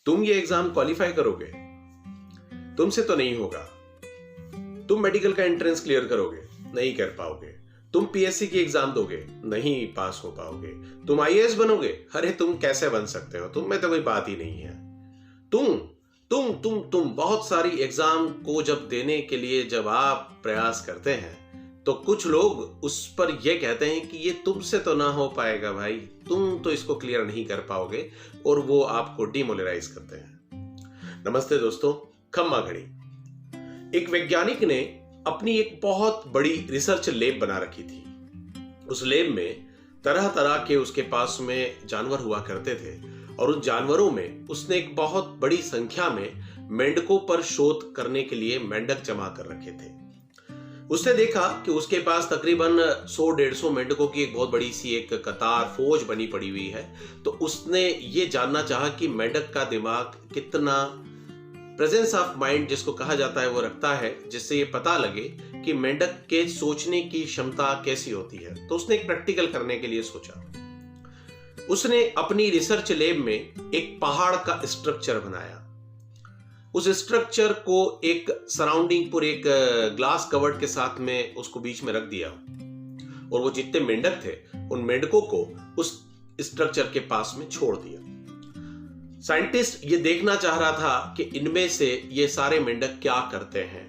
तुम ये exam qualify करोगे? तुमसे तो नहीं होगा। तुम मेडिकल का एंट्रेंस क्लियर करोगे? नहीं कर पाओगे। तुम पीएससी की एग्जाम दोगे? नहीं पास हो पाओगे। तुम आईएएस बनोगे? अरे तुम कैसे बन सकते हो, तुम में तो कोई बात ही नहीं है। तुम बहुत सारी एग्जाम को जब देने के लिए जब आप प्रयास करते हैं तो कुछ लोग उस पर यह कहते हैं कि ये तुमसे तो ना हो पाएगा भाई, तुम तो इसको क्लियर नहीं कर पाओगे, और वो आपको डिमोरलाइज करते हैं। नमस्ते दोस्तों, खम्मा घड़ी। एक वैज्ञानिक ने अपनी एक बहुत बड़ी रिसर्च लैब बना रखी थी। उस लैब में तरह तरह के उसके पास में जानवर हुआ करते थे, और उन जानवरों में उसने एक बहुत बड़ी संख्या में मेंढकों पर शोध करने के लिए मेंढक जमा कर रखे थे। उसने देखा कि उसके पास तकरीबन 100-150 मेंढकों की एक बहुत बड़ी सी एक कतार फौज बनी पड़ी हुई है। तो उसने ये जानना चाहा कि मेंढक का दिमाग कितना प्रेजेंस ऑफ माइंड जिसको कहा जाता है वो रखता है, जिससे ये पता लगे कि मेंढक के सोचने की क्षमता कैसी होती है। तो उसने एक प्रैक्टिकल करने के लिए सोचा। उसने अपनी रिसर्च लैब में एक पहाड़ का स्ट्रक्चर बनाया। उस स्ट्रक्चर को एक सराउंडिंग पूरे एक ग्लास कवर्ड के साथ में उसको बीच में रख दिया, और वो जितने मेंढक थे उन मेंढकों को उस स्ट्रक्चर के पास में छोड़ दिया। साइंटिस्ट ये देखना चाह रहा था कि इनमें से ये सारे मेंढक क्या करते हैं,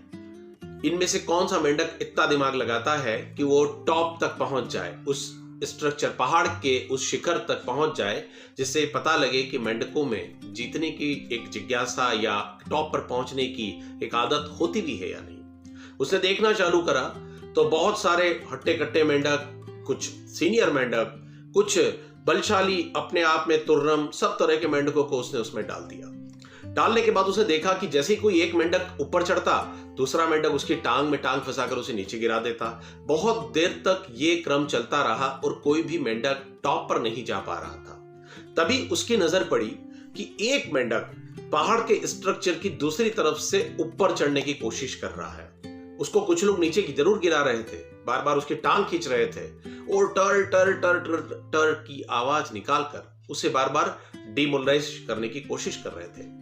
इनमें से कौन सा मेंढक इतना दिमाग लगाता है कि वो टॉप तक पहुंच जाए, उस स्ट्रक्चर पहाड़ के उस शिखर तक पहुंच जाए, जिससे पता लगे कि मेंढकों में जीतने की एक जिज्ञासा या टॉप पर पहुंचने की एक आदत होती भी है या नहीं। उसने देखना चालू करा तो बहुत सारे हट्टे कट्टे मेंढक, कुछ सीनियर मेंढक, कुछ बलशाली, अपने आप में तुर्रम, सब तरह के मेंढकों को उसने उसमें डाल दिया। डालने के बाद उसने देखा कि जैसे ही कोई एक मेंढक ऊपर चढ़ता, दूसरा मेंढक उसकी टांग में टांग फंसाकर उसे नीचे गिरा देता। बहुत देर तक ये क्रम चलता रहा और कोई भी मेंढक टॉप पर नहीं जा पा रहा था। तभी उसकी नजर पड़ी कि एक मेंढक पहाड़ के स्ट्रक्चर की दूसरी तरफ से ऊपर चढ़ने की कोशिश कर रहा है। उसको कुछ लोग नीचे की जरूर गिरा रहे थे, बार बार उसकी टांग खींच रहे थे और टर टर टर टर टर की आवाज निकालकर उसे बार बार डिमोरलाइज करने की कोशिश कर रहे थे।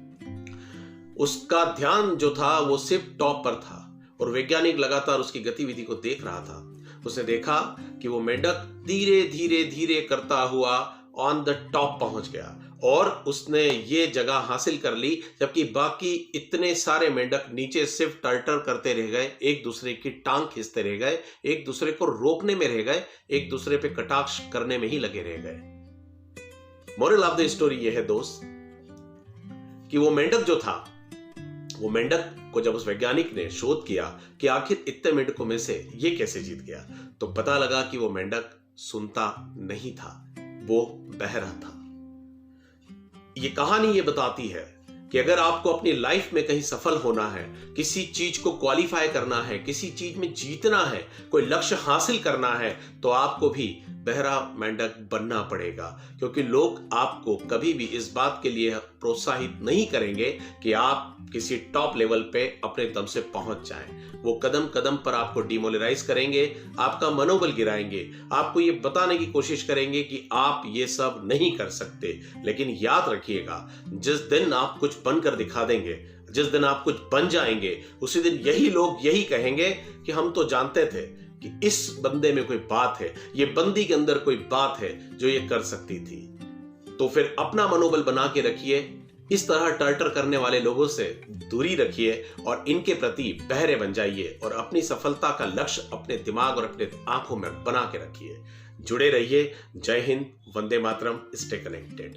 उसका ध्यान जो था वो सिर्फ टॉप पर था, और वैज्ञानिक लगातार उसकी गतिविधि को देख रहा था। उसने देखा कि वो मेंढक धीरे धीरे धीरे करता हुआ ऑन द टॉप पहुंच गया, और उसने ये जगह हासिल कर ली, जबकि बाकी इतने सारे मेंढक नीचे सिर्फ टर्टर करते रह गए, एक दूसरे की टांग खींचते रह गए, एक दूसरे को रोकने में रह गए, एक दूसरे पे कटाक्ष करने में ही लगे रह गए। मोरल ऑफ द स्टोरी यह है दोस्त कि वो मेंढक जो था, वो मेंढक को जब उस वैज्ञानिक ने शोध किया कि आखिर इतने मेंढकों में से ये कैसे जीत गया, तो पता लगा कि वो मेंढक सुनता नहीं था, वो बहरा था। ये कहानी ये बताती है कि अगर आपको अपनी लाइफ में कहीं सफल होना है, किसी चीज को क्वालिफाई करना है, किसी चीज में जीतना है, कोई लक्ष्य हासिल करना है, तो आपको भी बहरा मेंढक बनना पड़ेगा। क्योंकि लोग आपको कभी भी इस बात के लिए प्रोत्साहित नहीं करेंगे कि आप किसी टॉप लेवल पे अपने दम से पहुंच जाएं। वो कदम कदम पर आपको डिमोरलाइज करेंगे, आपका मनोबल गिराएंगे, आपको ये बताने की कोशिश करेंगे कि आप ये सब नहीं कर सकते। लेकिन याद रखिएगा, जिस दिन आप कुछ बनकर दिखा देंगे, जिस दिन आप कुछ बन जाएंगे, उसी दिन यही लोग यही कहेंगे कि हम तो जानते थे कि इस बंदे में कोई बात है, ये बंदी के अंदर कोई बात है जो ये कर सकती थी। तो फिर अपना मनोबल बना के रखिए, इस तरह टर्टर करने वाले लोगों से दूरी रखिए और इनके प्रति बहरे बन जाइए, और अपनी सफलता का लक्ष्य अपने दिमाग और अपने आंखों में बना के रखिए। जुड़े रहिए। जय हिंद, वंदे मातरम, स्टे कनेक्टेड।